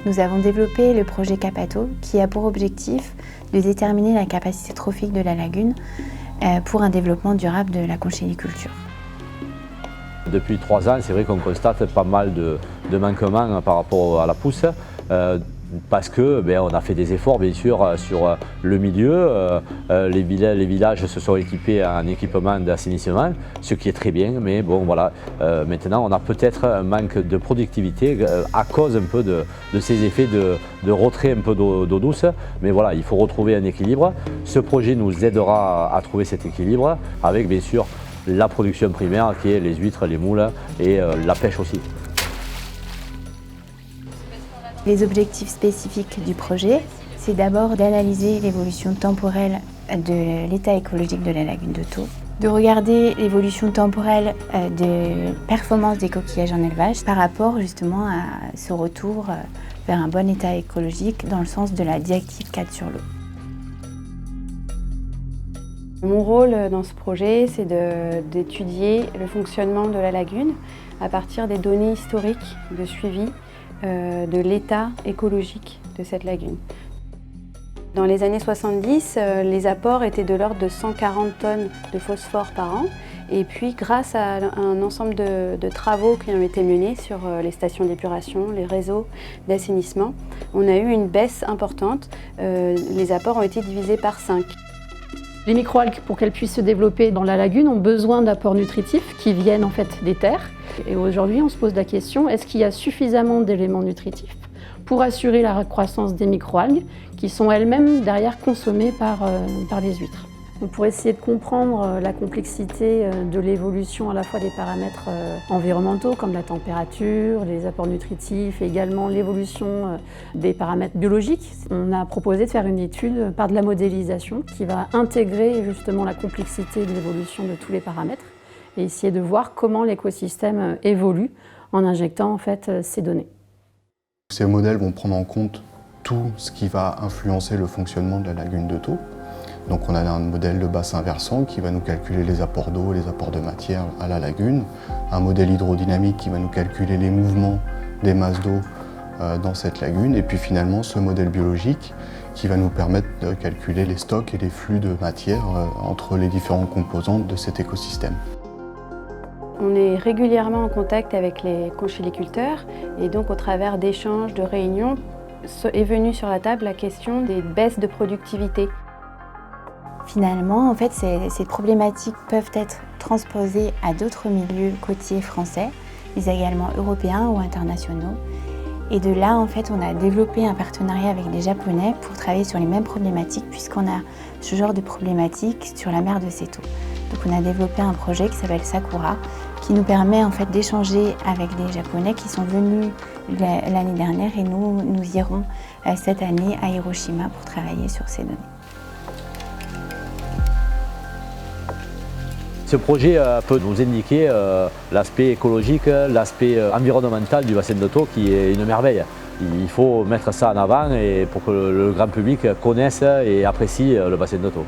nous avons développé le projet Capato qui a pour objectif de déterminer la capacité trophique de la lagune pour un développement durable de la conchyliculture. Depuis 3 ans, c'est vrai qu'on constate pas mal de manquements par rapport à la pousse. Parce que on a fait des efforts bien sûr sur le milieu. Les villages se sont équipés en équipement d'assainissement, ce qui est très bien, mais bon voilà, maintenant on a peut-être un manque de productivité à cause un peu de ces effets de retrait un peu d'eau douce. Mais voilà, il faut retrouver un équilibre. Ce projet nous aidera à trouver cet équilibre avec bien sûr la production primaire qui est les huîtres, les moules et la pêche aussi. Les objectifs spécifiques du projet, c'est d'abord d'analyser l'évolution temporelle de l'état écologique de la lagune de Thau, de regarder l'évolution temporelle de performance des coquillages en élevage par rapport justement à ce retour vers un bon état écologique dans le sens de la directive 4 sur l'eau. Mon rôle dans ce projet, c'est d'étudier le fonctionnement de la lagune à partir des données historiques de suivi de l'état écologique de cette lagune. Dans les années 70, les apports étaient de l'ordre de 140 tonnes de phosphore par an. Et puis, grâce à un ensemble de travaux qui ont été menés sur les stations d'épuration, les réseaux d'assainissement, on a eu une baisse importante. Les apports ont été divisés par 5. Les microalgues, pour qu'elles puissent se développer dans la lagune, ont besoin d'apports nutritifs qui viennent en fait des terres. Et aujourd'hui, on se pose la question, est-ce qu'il y a suffisamment d'éléments nutritifs pour assurer la croissance des microalgues qui sont elles-mêmes derrière consommées par les huîtres. Donc pour essayer de comprendre la complexité de l'évolution à la fois des paramètres environnementaux comme la température, les apports nutritifs et également l'évolution des paramètres biologiques, on a proposé de faire une étude par de la modélisation qui va intégrer justement la complexité de l'évolution de tous les paramètres et essayer de voir comment l'écosystème évolue en injectant en fait ces données. Ces modèles vont prendre en compte tout ce qui va influencer le fonctionnement de la lagune de Thau. Donc on a un modèle de bassin versant qui va nous calculer les apports d'eau et les apports de matière à la lagune, un modèle hydrodynamique qui va nous calculer les mouvements des masses d'eau dans cette lagune, et puis finalement ce modèle biologique qui va nous permettre de calculer les stocks et les flux de matière entre les différentes composantes de cet écosystème. On est régulièrement en contact avec les conchyliculteurs et donc au travers d'échanges, de réunions, est venue sur la table la question des baisses de productivité. Finalement, en fait, ces problématiques peuvent être transposées à d'autres milieux côtiers français, mais également européens ou internationaux. Et de là, en fait, on a développé un partenariat avec les Japonais pour travailler sur les mêmes problématiques, puisqu'on a ce genre de problématiques sur la mer de Seto. Donc on a développé un projet qui s'appelle Sakura, qui nous permet en fait d'échanger avec les Japonais qui sont venus l'année dernière, et nous irons cette année à Hiroshima pour travailler sur ces données. Ce projet peut nous indiquer l'aspect écologique, l'aspect environnemental du bassin de Thau qui est une merveille. Il faut mettre ça en avant et pour que le grand public connaisse et apprécie le bassin de Thau.